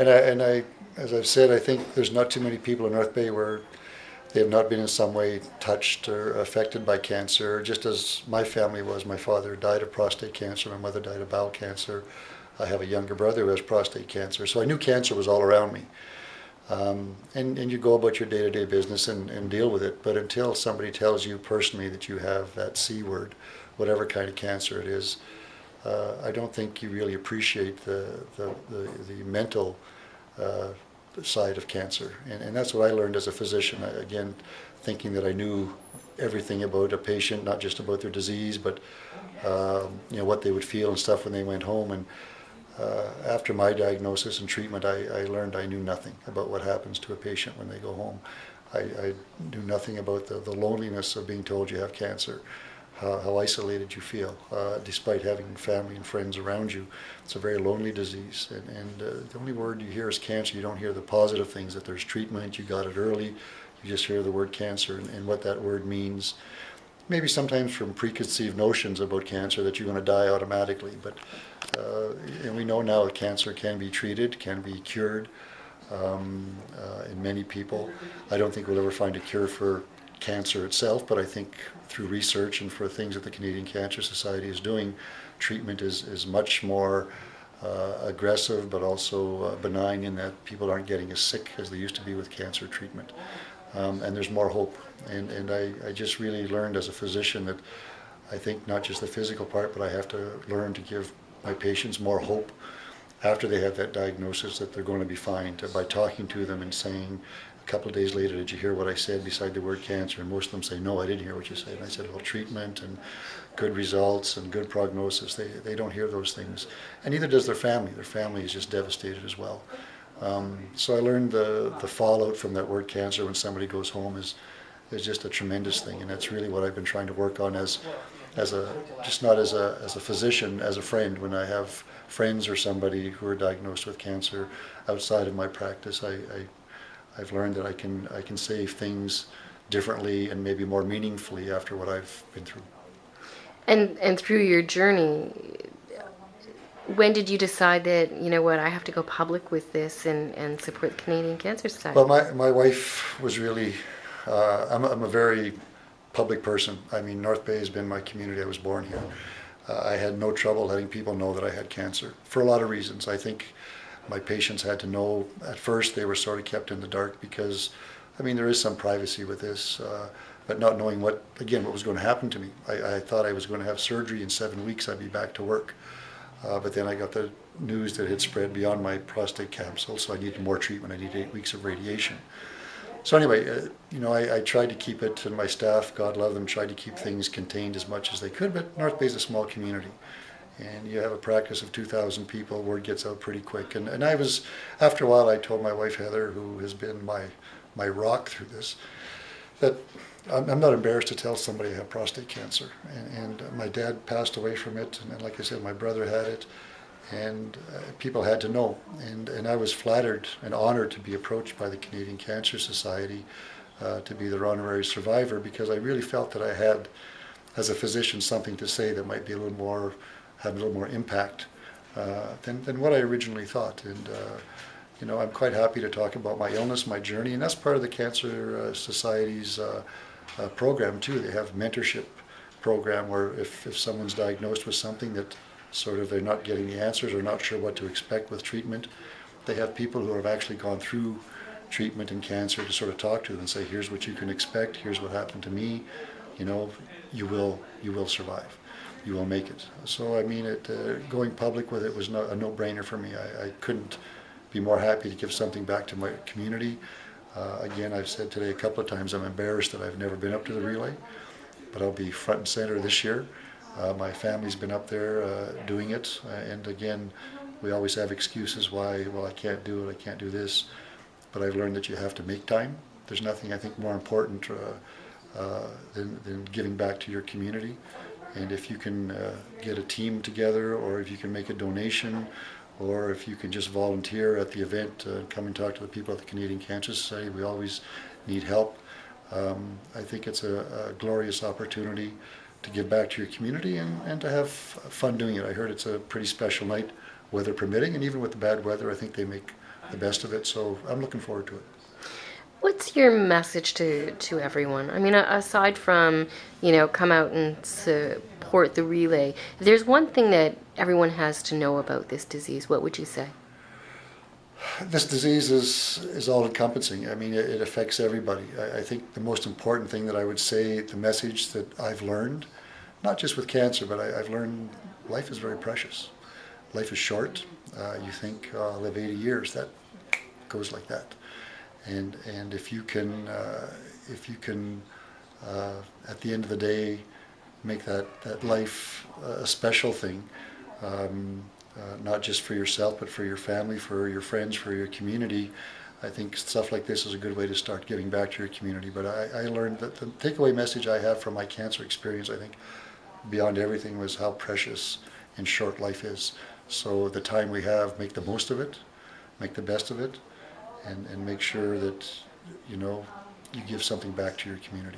And I, as I've said, I think there's not too many people in North Bay where they have not been in some way touched or affected by cancer, just as my family was. My father died of prostate cancer, my mother died of bowel cancer. I have a younger brother who has prostate cancer. So I knew cancer was all around me. And you go about your day-to-day business and deal with it. But until somebody tells you personally that you have that C word, whatever kind of cancer it is, I don't think you really appreciate the mental side of cancer. And that's what I learned as a physician. Again, thinking that I knew everything about a patient, not just about their disease, but what they would feel and stuff when they went home. And after my diagnosis and treatment, I learned I knew nothing about what happens to a patient when they go home. I knew nothing about the loneliness of being told you have cancer, how isolated you feel, despite having family and friends around you. It's a very lonely disease, and the only word you hear is cancer. You don't hear the positive things, that there's treatment, you got it early. You just hear the word cancer and what that word means. Maybe sometimes from preconceived notions about cancer that you're going to die automatically, but and we know now that cancer can be treated, can be cured in many people. I don't think we'll ever find a cure for cancer itself, but I think through research and for things that the Canadian Cancer Society is doing, treatment is much more aggressive, but also benign, in that people aren't getting as sick as they used to be with cancer treatment. And there's more hope. And I just really learned as a physician that I think not just the physical part, but I have to learn to give my patients more hope after they have that diagnosis, that they're going to be fine, by talking to them and saying a couple of days later, did you hear what I said beside the word cancer? And most of them say, no, I didn't hear what you said. And I said, well, treatment and good results and good prognosis, they don't hear those things. And neither does their family. Their family is just devastated as well. So I learned the fallout from that word cancer when somebody goes home is just a tremendous thing, and that's really what I've been trying to work on as a just not as a physician, as a friend. When I have friends or somebody who are diagnosed with cancer outside of my practice, I've learned that I can say things differently and maybe more meaningfully after what I've been through. And through your journey, when did you decide that, you know what, I have to go public with this and support the Canadian Cancer Society? Well, my wife was really, I'm a very public person. I mean, North Bay has been my community. I was born here. I had no trouble letting people know that I had cancer for a lot of reasons. I think my patients had to know. At first, they were sort of kept in the dark because, I mean, there is some privacy with this, but not knowing what was going to happen to me. I thought I was going to have surgery in 7 weeks. I'd be back to work. But then I got the news that it had spread beyond my prostate capsule, so I needed more treatment. I needed 8 weeks of radiation. So anyway, I tried to keep it, and my staff, God love them, tried to keep things contained as much as they could, but North Bay is a small community. And you have a practice of 2,000 people, word gets out pretty quick. And I was, after a while, I told my wife Heather, who has been my rock through this, that I'm not embarrassed to tell somebody I have prostate cancer. And my dad passed away from it, and like I said, my brother had it, and people had to know. And I was flattered and honored to be approached by the Canadian Cancer Society to be their honorary survivor, because I really felt that I had, as a physician, something to say that might be have a little more impact than what I originally thought. And I'm quite happy to talk about my illness, my journey, and that's part of the Cancer Society's program too. They have a mentorship program where if someone's diagnosed with something that sort of they're not getting the answers or not sure what to expect with treatment, they have people who have actually gone through treatment in cancer to sort of talk to them and say, here's what you can expect, here's what happened to me, you will survive, you will make it. So I mean, going public with it was a no-brainer for me. I couldn't be more happy to give something back to my community. Again, I've said today a couple of times, I'm embarrassed that I've never been up to the relay, but I'll be front and center this year. My family's been up there doing it, and again, we always have excuses why, well, I can't do it, I can't do this, but I've learned that you have to make time. There's nothing, I think, more important than giving back to your community. And if you can get a team together, or if you can make a donation, or if you can just volunteer at the event, come and talk to the people at the Canadian Cancer Society. We always need help. I think it's a glorious opportunity to give back to your community and to have fun doing it. I heard it's a pretty special night weather permitting, and even with the bad weather, I think they make the best of it. So I'm looking forward to it. What's your message to everyone? I mean, aside from, come out and support the relay, if there's one thing that everyone has to know about this disease, what would you say? This disease is all encompassing. I mean, it affects everybody. I think the most important thing that I would say, the message that I've learned, not just with cancer, but I've learned life is very precious. Life is short. You think, oh, I'll live 80 years. That goes like that. And if you can at the end of the day make that life a special thing, not just for yourself but for your family, for your friends, for your community, I think stuff like this is a good way to start giving back to your community. But I learned that the takeaway message I have from my cancer experience, I think, beyond everything, was how precious and short life is. So the time we have, make the most of it, make the best of it, and make sure that you give something back to your community.